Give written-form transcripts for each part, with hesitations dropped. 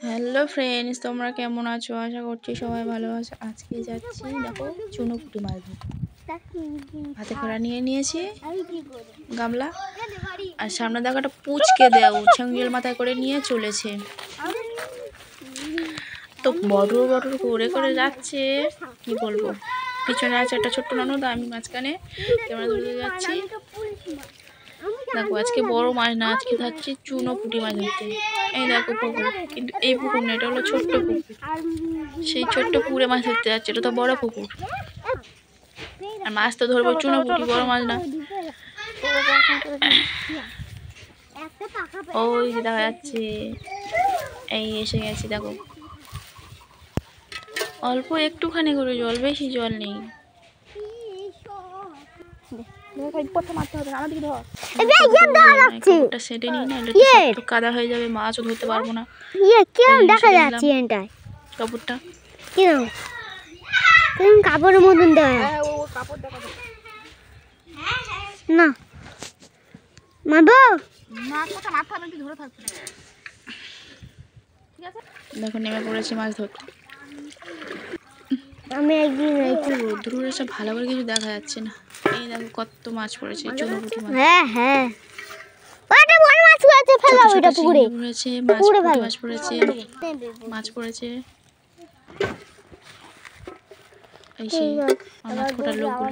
Hello friends, তোমরা কেমন আছো? আশা করছি সবাই ভালো আছো। আজকে যাচ্ছি, দেখো চুনো পুঁটি মাছ ধরতে। হাতে খোঁড়া নিয়ে নিয়েছি গামলা, আর সামনে দেখো একটা পুচকে দেও ছ্যাঙ্গেল মাথায় করে নিয়ে চলেছে। তো বড় বড় করে করে যাচ্ছে, কি বলবো। পিছনে আছে একটা ছোট্ট ননদ, আমি মাঝখানে ক্যামেরা ধরে যাচ্ছি। দেখো আজকে বড় মাছ না, আজকে যাচ্ছি চুনো পুঁটি মাছ ধরতে। এই দেখো পুকুর, কিন্তু এই পুকুর না, এটা হলো ছোট্ট পুকুর। সেই ছোট্ট পুকুরে মাছ ধরতে যাচ্ছে, এটা তো বড় পুকুর। আর মাছ তো ধরবো চুনো পুঁটি, বড় মাছ না। ওই যে দেখা যাচ্ছে, এই এসে গেছি। দেখো অল্প একটুখানি করে জল, বেশি জল নেই। কাদা হয়ে যাবে, মাছও ধরতে পারবো না। কাপড়টা কাপড়ের মতন দেওয়া না, দেখো নেমে পড়েছি মাছ ধরতে। আমি একদিন রোদ্দুর এসে ভালো করে কিছু দেখা যাচ্ছে না। এই দেখো কত মাছ পড়েছে, চুনো পুঁটি মাছ। হ্যাঁ হ্যাঁ, ওটা বড় মাছ পড়েছে, ফেলা ওইটা পুকুরে পড়েছে, মাছ পড়েছে, মাছ পড়েছে। এই সেই আমার ফোটার লোকগুলো।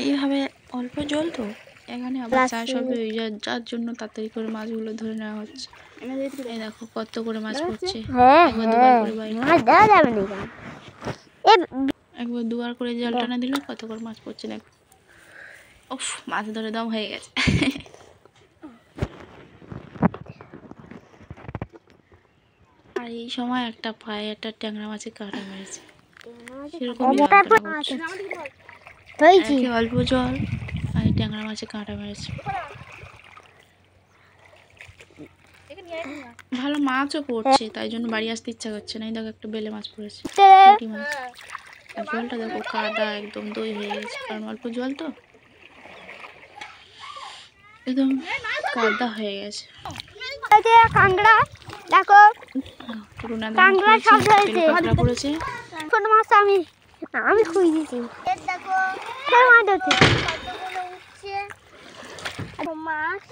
এইভাবে অল্প জল তো এখানে আবার চাষ হবে, যার জন্য তাড়াতাড়ি করে মাছগুলো ধরে নেওয়া হচ্ছে। এই দেখো কত করে মাছ পড়ছে, একবার দুবার করে জল টানা দিল, কত করে মাছ পড়ছে দেখো। উফ, মাছ ধরে দম হয়ে গেছে। আর এই সময় একটা পায়ে একটা ট্যাংরা মাছের কাঁটা মেরেছে, সেরকম অল্প জল আর ট্যাংরা মাছের কাঁটা মেরেছে। ভালো মাছও পড়ছে, তাই জন্য বাড়ি আসতে ইচ্ছা করছে না। এই দেখো একটা বেলে মাছ পড়েছে, পুঁটি মাছ। আর জলটা দেখো কাদা, একদম দই হয়ে গেছে, কারণ অল্প জল তো একদম কাদা হয়ে গেছে। কাঁকড়া দেখো, কাঁকড়া সব ধরেছে, কাঁকড়া পড়েছে। ছোট মাছ আমি খুঁজে দিয়েছি। দেখো মাছ ধরছে, মাছ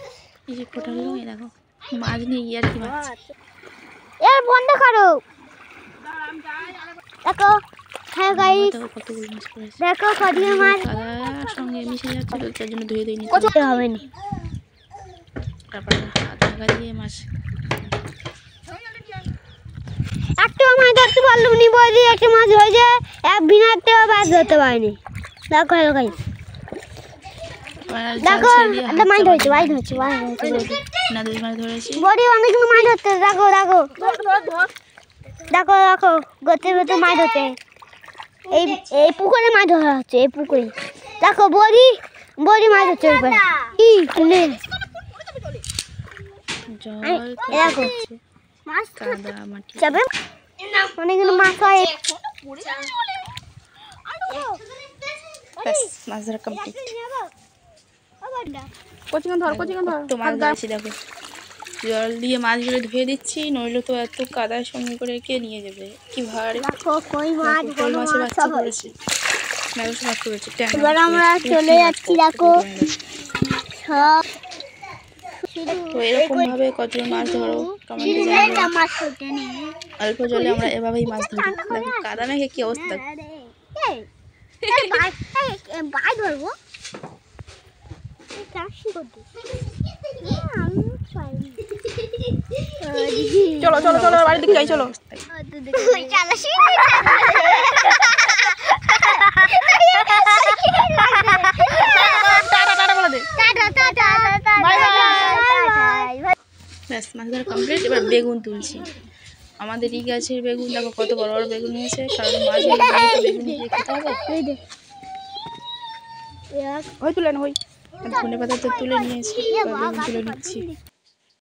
এই যে ফোটালো, এই দেখো মাছ নিয়ে গিয়ে আর কি মাছ। এর বন্ধ করো। দেখো হ্যাঁ গাইস, কতগুলো মাছ পড়েছে, দেখো কতগুলো মাছ কাদার সঙ্গে মিশে যাচ্ছে, তো তার জন্য ধুয়ে দিই করতে হবে না। তারপরে হাত লাগা দিয়ে মাছ। একটা মাছ ধরতে পারলাম নি, বলি একটা মাছ হয়েছে, এক বিনাতেও মাছ ধরতে পারিনি। দেখো হ্যালো গাইস, দেখো একটা মাছ ধরেছে, নাদুস মাছ ধরেছি, বড়ি অনেকগুলো মাছ ধরতে। দেখো দেখো দেখো দেখো গোতের ভেতর মাছ ধরতে, এই পুকুরে মাছ ধরা হচ্ছে, এই পুকুরে দেখো বড়ি মাছ ধরছে। দেখো কাদা মাটি, অনেকগুলো মাছ হয়। মাছ ধরা কমপ্লিট। তো মাছ ধরেছি, দেখো জল দিয়ে মাছগুলো ধুয়ে দিচ্ছি, নইলে তো এত কাদার সঙ্গে করে কে নিয়ে যাবে, কি ভারে। কই মাছের বাচ্চা পড়েছে, মাছ পড়েছে। এবার আমরা চলে যাচ্ছি, দেখো সব। তো এরকম ভাবে কতজন মাছ ধরো কমেন্টে জানাবে। অল্প জলে আমরা এভাবেই মাছ ধরি। দেখো কাদা মেঘে কি অবস্থা, ধরবো চলো চলো চলো বাড়ির দিকে যাই, চলো। ব্যাস মাছ ধরা কমপ্লিট। এবার বেগুন তুলছি, আমাদের এই গাছের বেগুন। দেখো কত বড় বড় বেগুন হয়েছে, কারণ মাছ বেগুন দিয়ে খেতে হবে। ওই তুলে না, ওই ধনে পাতা তো তুলে নিয়েছি, বেগুন তুলে নিচ্ছি।